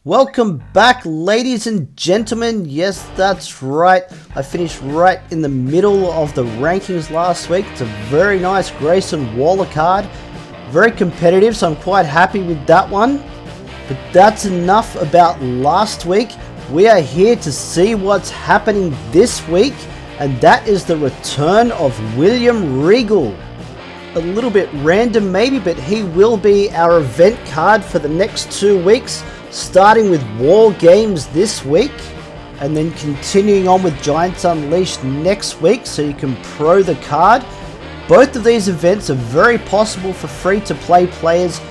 Welcome back, ladies and gentlemen. Yes, that's right. I finished right in the middle of the rankings last week. It's a very nice Grayson Waller card. Very competitive, so I'm quite happy with that one. But that's enough about last week. We are here to see what's happening this week, and that is the return of William Regal. A little bit random maybe, but he will be our event card for the next 2 weeks. Starting with War Games this week, and then continuing on with Giants Unleashed next week, so you can pro the card. Both of these events are very possible for free-to-play players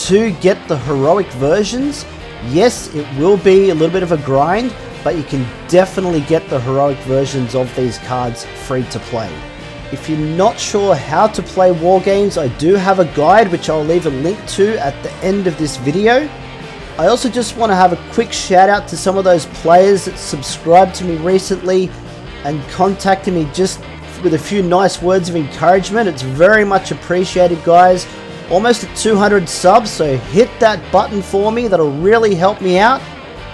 to get the heroic versions. Yes, it will be a little bit of a grind, but you can definitely get the heroic versions of these cards free to play. If you're not sure how to play War Games, I do have a guide which I'll leave a link to at the end of this video. I also just want to have a quick shout out to some of those players that subscribed to me recently and contacted me just with a few nice words of encouragement. It's very much appreciated, guys. Almost at 200 subs, so hit that button for me. That'll really help me out.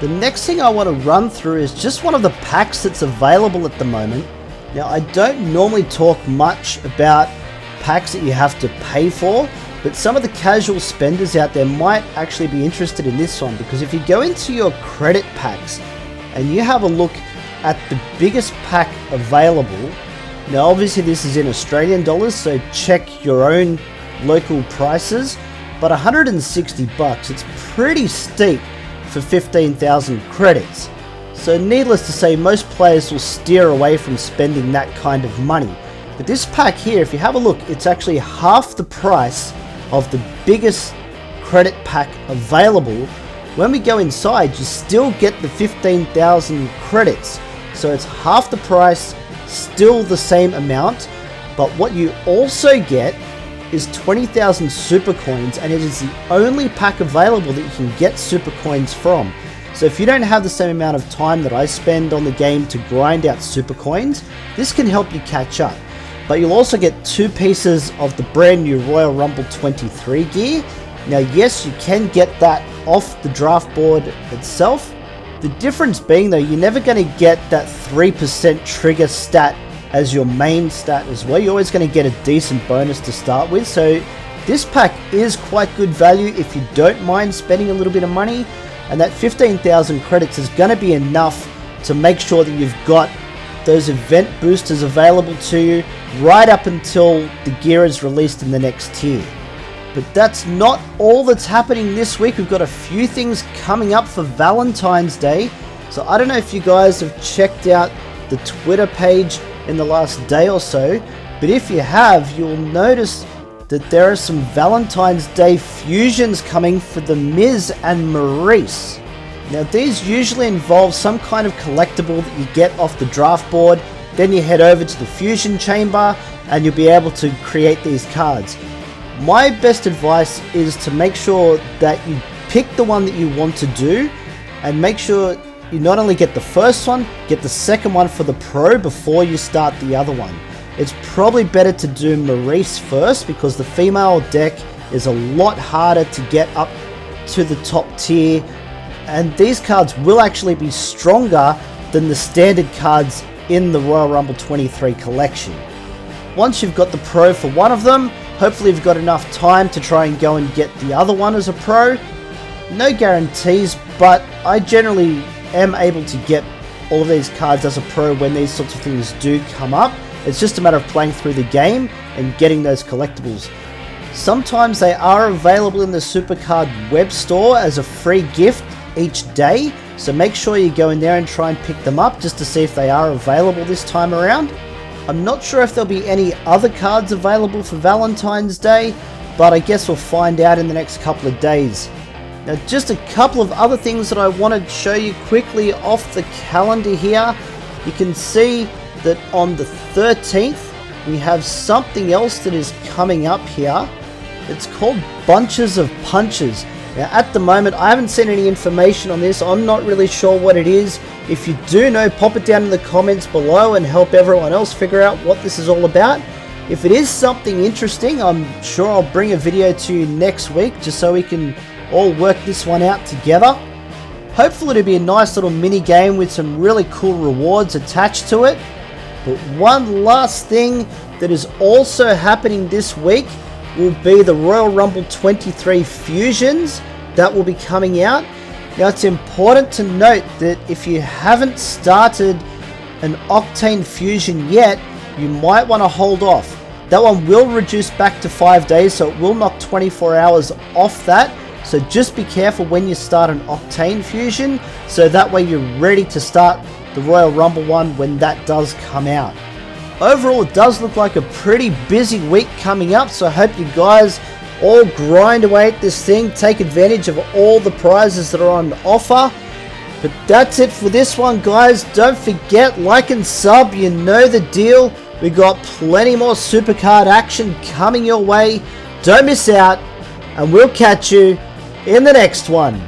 The next thing I want to run through is just one of the packs that's available at the moment. Now, I don't normally talk much about packs that you have to pay for, but some of the casual spenders out there might actually be interested in this one, because if you go into your credit packs and you have a look at the biggest pack available, now obviously this is in Australian dollars, so check your own local prices, but 160 bucks, it's pretty steep for 15,000 credits. So needless to say, most players will steer away from spending that kind of money. But this pack here, if you have a look, it's actually half the price of the biggest credit pack available. When we go inside, you still get the 15,000 credits. So it's half the price, still the same amount. But what you also get is 20,000 super coins, and it is the only pack available that you can get super coins from. So if you don't have the same amount of time that I spend on the game to grind out super coins, this can help you catch up. But you'll also get 2 pieces of the brand new Royal Rumble 23 gear. Now yes, you can get that off the draft board itself. The difference being though, you're never going to get that 3% trigger stat as your main stat as well. You're always going to get a decent bonus to start with. So this pack is quite good value if you don't mind spending a little bit of money. And that 15,000 credits is going to be enough to make sure that you've got those event boosters available to you right up until the gear is released in the next tier. But that's not all that's happening this week. We've got a few things coming up for Valentine's Day. So I don't know if you guys have checked out the Twitter page in the last day or so, but if you have, you'll notice that there are some Valentine's Day fusions coming for The Miz and Maurice. Now these usually involve some kind of collectible that you get off the draft board, then you head over to the fusion chamber and you'll be able to create these cards. My best advice is to make sure that you pick the one that you want to do, and make sure you not only get the first one, get the second one for the pro before you start the other one. It's probably better to do Maurice first, because the female deck is a lot harder to get up to the top tier, and these cards will actually be stronger than the standard cards in the Royal Rumble 23 collection. Once you've got the pro for one of them, hopefully you've got enough time to try and go and get the other one as a pro. No guarantees, but I generally am able to get all of these cards as a pro when these sorts of things do come up. It's just a matter of playing through the game and getting those collectibles. Sometimes they are available in the Supercard web store as a free gift each day, so make sure you go in there and try and pick them up just to see if they are available this time around. I'm not sure if there'll be any other cards available for Valentine's Day, but I guess we'll find out in the next couple of days. Now just a couple of other things that I want to show you quickly off the calendar here. You can see that on the 13th we have something else that is coming up here. It's called Bunches of Punches. Now at the moment I haven't seen any information on this. I'm not really sure what it is. If you do know, pop it down in the comments below and help everyone else figure out what this is all about. If it is something interesting, I'm sure I'll bring a video to you next week just so we can all work this one out together. Hopefully it'll be a nice little mini game with some really cool rewards attached to it. But one last thing that is also happening this week will be the Royal Rumble 23 Fusions that will be coming out. Now it's important to note that if you haven't started an Octane Fusion yet, you might want to hold off. That one will reduce back to 5 days, so it will knock 24 hours off that. So just be careful when you start an Octane Fusion, so that way you're ready to start the Royal Rumble one when that does come out. Overall, it does look like a pretty busy week coming up, so I hope you guys all grind away at this thing, take advantage of all the prizes that are on offer. But that's it for this one, guys. Don't forget, like and sub, you know the deal. We got plenty more Supercard action coming your way. Don't miss out, and we'll catch you in the next one.